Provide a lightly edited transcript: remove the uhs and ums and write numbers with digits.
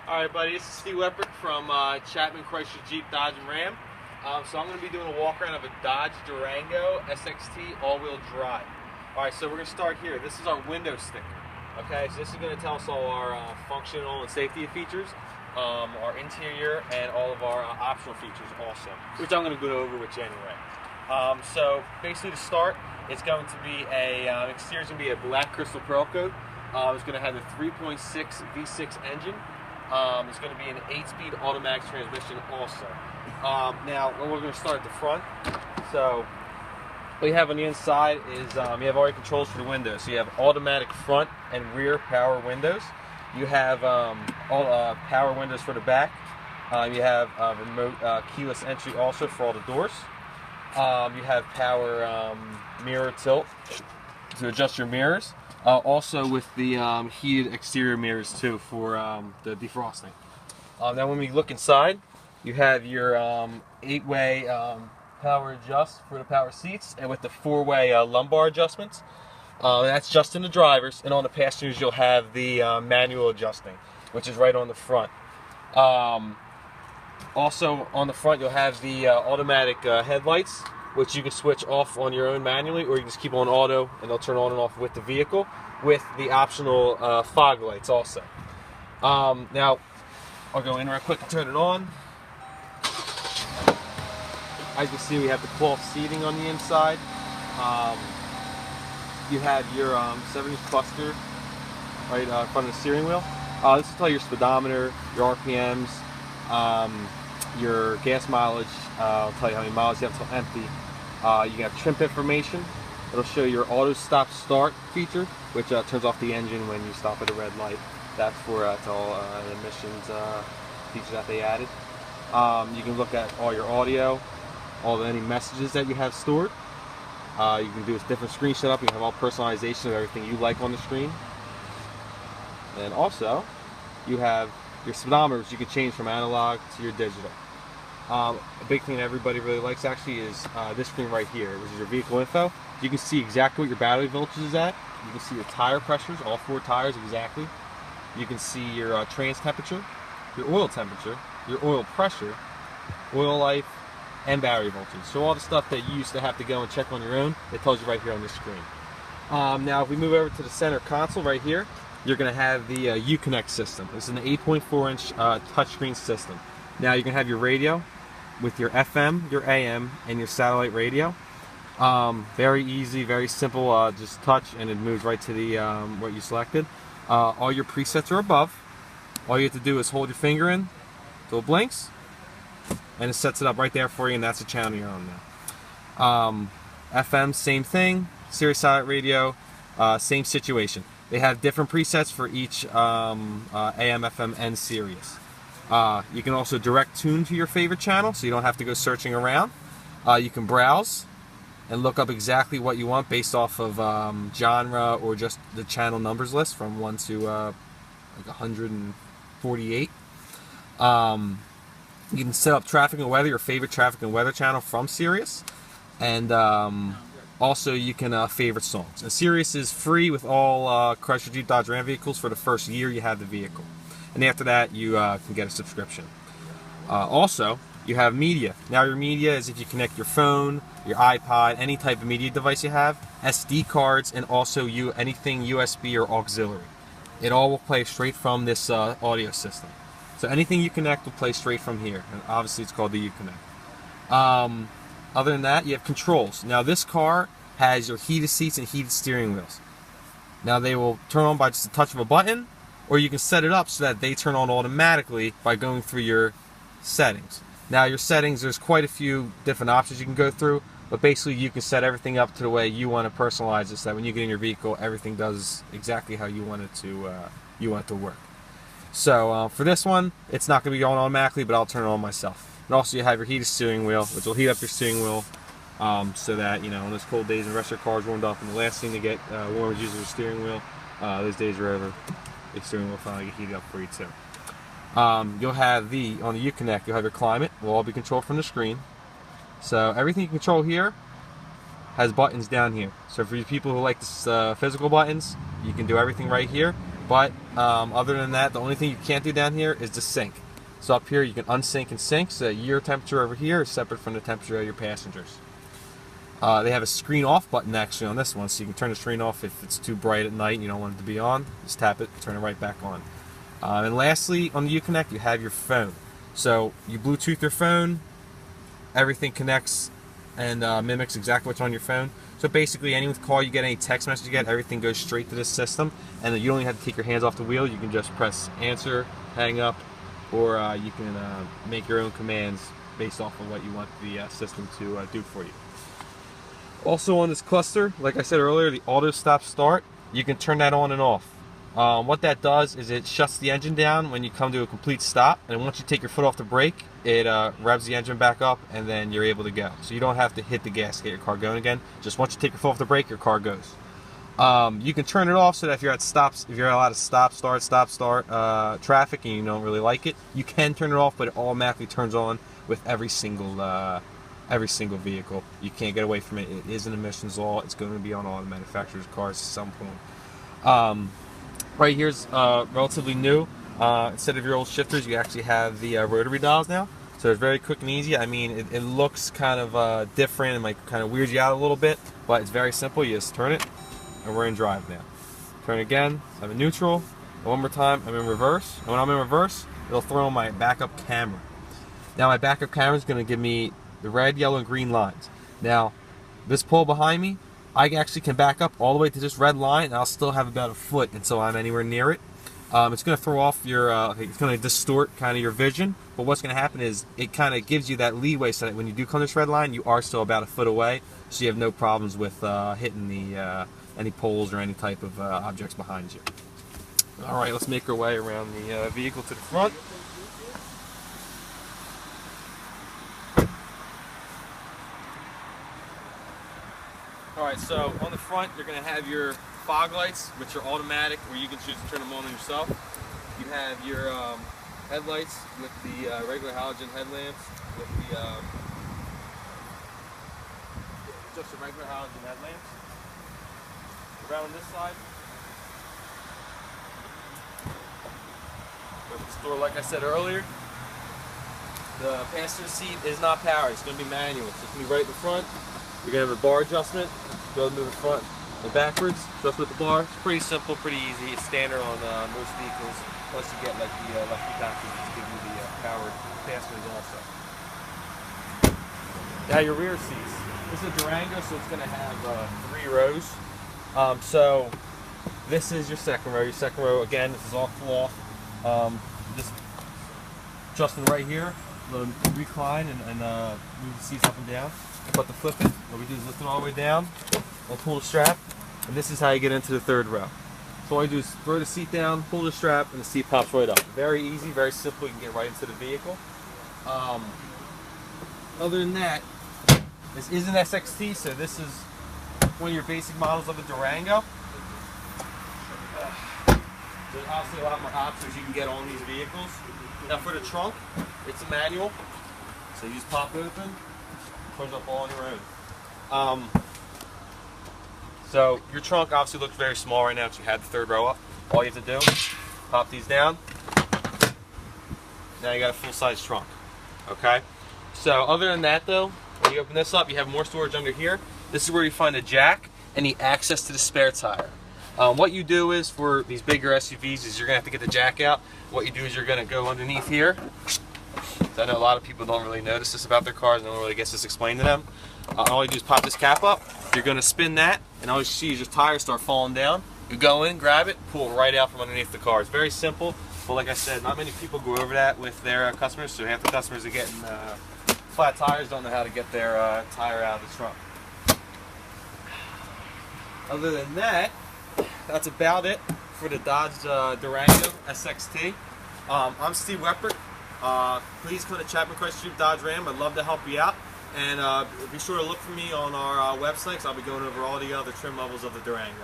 Alright buddy, this is Steve Wepryk from Chapman, Chrysler, Jeep, Dodge, and Ram. So I'm going to be doing a walk around of a Dodge Durango SXT all-wheel drive. Alright, so we're going to start here. This is our window sticker. Okay, so this is going to tell us all our functional and safety features, our interior, and all of our optional features also, which I'm going to go over with you anyway. So basically to start, it's going to be a, exterior is going to be a black crystal pearl coat. It's going to have a 3.6 V6 engine. It's going to be an 8-speed automatic transmission also. Now, we're going to start at the front. So, what you have on the inside is you have all your controls for the windows. So you have automatic front and rear power windows. You have all power windows for the back. You have remote keyless entry also for all the doors. You have power mirror tilt to adjust your mirrors. Also with the heated exterior mirrors too for the defrosting. Now when we look inside, you have your 8-way power adjust for the power seats, and with the 4-way lumbar adjustments. That's just in the drivers, and on the passengers you'll have the manual adjusting, which is right on the front. Also on the front you'll have the automatic headlights, which you can switch off on your own manually, or you can just keep on auto and they'll turn on and off with the vehicle, with the optional fog lights also. Now, I'll go in real quick and turn it on. As you can see, we have the cloth seating on the inside. You have your 7-inch cluster right in front of the steering wheel. This will tell your speedometer, your RPMs, your gas mileage. I'll tell you how many miles you have until empty. You have trim information. It'll show your auto stop start feature, which turns off the engine when you stop at a red light. That's for all emissions features that they added. You can look at all your audio, any messages that you have stored. You can do a different screen setup. You can have all personalization of everything you like on the screen. And also, you have your speedometers you can change from analog to your digital. A big thing that everybody really likes actually is this screen right here, which is your vehicle info. You can see exactly what your battery voltage is at. You can see your tire pressures, all 4 tires exactly. You can see your trans temperature, your oil temperature, your oil pressure, oil life, and battery voltage. So all the stuff that you used to have to go and check on your own, it tells you right here on this screen. Now if we move over to the center console right here, you're going to have the Uconnect system. This is an 8.4-inch touchscreen system. Now you can have your radio with your FM, your AM, and your satellite radio. Very easy, very simple, just touch and it moves right to the what you selected. All your presets are above. All you have to do is hold your finger in till it blinks, and it sets it up right there for you, and that's the channel you're on now. FM, same thing. Sirius satellite radio, same situation. They have different presets for each AM, FM, and Sirius. You can also direct tune to your favorite channel, so you don't have to go searching around. You can browse and look up exactly what you want based off of genre or just the channel numbers list from 1 to like 148. You can set up traffic and weather, your favorite traffic and weather channel from Sirius, and also you can favorite songs. And Sirius is free with all Chrysler, Jeep, Dodge, Ram vehicles for the first year you have the vehicle. And after that, you can get a subscription. Also, you have media. Now your media is if you connect your phone, your iPod, any type of media device you have, SD cards, and also anything USB or auxiliary. It all will play straight from this audio system. So anything you connect will play straight from here. And obviously it's called the Uconnect. Other than that, you have controls. Now this car has your heated seats and heated steering wheels. Now they will turn on by just a touch of a button, or you can set it up so that they turn on automatically by going through your settings. Now your settings, there's quite a few different options you can go through, but basically you can set everything up to the way you want to personalize it so that when you get in your vehicle, everything does exactly how you want it to work. So for this one, it's not going to be on automatically, but I'll turn it on myself. And also you have your heated steering wheel, which will heat up your steering wheel so that, you know, on those cold days and the rest of your car is warmed up, and the last thing to get warm is usually the steering wheel. Those days are over. The steering wheel finally get heated up for you too. You'll have on the Uconnect, you'll have your climate. Will all be controlled from the screen. So everything you control here has buttons down here. So for you people who like this, physical buttons, you can do everything right here. But other than that, the only thing you can't do down here is the sync. So up here you can unsync and sync, so your temperature over here is separate from the temperature of your passengers. They have a screen off button actually on this one, so you can turn the screen off if it's too bright at night and you don't want it to be on. Just tap it, turn it right back on. And lastly, on the Uconnect, you have your phone. So you Bluetooth your phone, everything connects and mimics exactly what's on your phone. So basically, any call you get, any text message you get, everything goes straight to this system, and then you don't even have to take your hands off the wheel. You can just press answer, hang up, or you can make your own commands based off of what you want the system to do for you. Also on this cluster, like I said earlier, the auto stop start, you can turn that on and off. What that does is it shuts the engine down when you come to a complete stop, and once you take your foot off the brake, it revs the engine back up, and then you're able to go. So you don't have to hit the gas to get your car going again. Just once you take your foot off the brake, your car goes. You can turn it off so that if you're at stops, if you're allowed to stop start traffic and you don't really like it, you can turn it off, but it automatically turns on with every single vehicle. You can't get away from it. It is an emissions law. It's going to be on all the manufacturers' cars at some point. Right here's relatively new. Instead of your old shifters, you actually have the rotary dials now. So it's very quick and easy. I mean, it looks kind of different and like kind of weirds you out a little bit, but it's very simple. You just turn it, and we're in drive now. Turn again. I'm in neutral. And one more time, I'm in reverse. And when I'm in reverse, it'll throw on my backup camera. Now my backup camera is going to give me the red, yellow, and green lines. Now, this pole behind me, I actually can back up all the way to this red line, and I'll still have about a foot until I'm anywhere near it. It's going to throw off your, it's going to distort kind of your vision, but what's going to happen is it kind of gives you that leeway so that when you do come to this red line, you are still about a foot away, so you have no problems with hitting the any poles or any type of objects behind you. Alright, let's make our way around the vehicle to the front. Alright, so on the front you're going to have your fog lights, which are automatic, where you can choose to turn them on yourself. You have your headlights with the regular halogen headlamps, with the just the regular halogen headlamps. Around on this side, with this door, like I said earlier, the passenger seat is not powered. It's going to be manual. So it's going to be right in the front. You're going to have a bar adjustment. Go to move the front and backwards, just with the bar. It's pretty simple, pretty easy. It's standard on most vehicles. Plus you get like the left key backwards, which give you the powered passengers also. Now your rear seats. This is a Durango, so it's going to have 3 rows. So this is your second row. Your second row, again, this is all cloth. Just adjusting right here, recline and move the seats up and down. But to flip it, what we do is lift it all the way down, and pull the strap, and this is how you get into the third row. So all you do is throw the seat down, pull the strap, and the seat pops right up. Very easy, very simple. You can get right into the vehicle. Other than that, this is an SXT, so this is one of your basic models of a Durango. There's obviously a lot more options you can get on these vehicles. Now for the trunk, it's a manual, so you just pop it open, close up all on your own. So your trunk obviously looks very small right now because you had the third row up. All you have to do, pop these down. Now you got a full-size trunk. Okay. So other than that though, when you open this up, you have more storage under here. This is where you find a jack and the access to the spare tire. What you do is, for these bigger SUVs, is you're going to have to get the jack out. What you do is you're going to go underneath here. So I know a lot of people don't really notice this about their cars, no one really gets this explained to them. All you do is pop this cap up, you're going to spin that, and all you see is your tires start falling down. You go in, grab it, pull it right out from underneath the car. It's very simple, but like I said, not many people go over that with their customers, so half the customers are getting flat tires, don't know how to get their tire out of the trunk. Other than that, that's about it for the Dodge Durango SXT. I'm Steve Wepryk. Please come to Chapman, Chrysler, Dodge Ram. I'd love to help you out. And be sure to look for me on our website, because I'll be going over all the other trim levels of the Durango.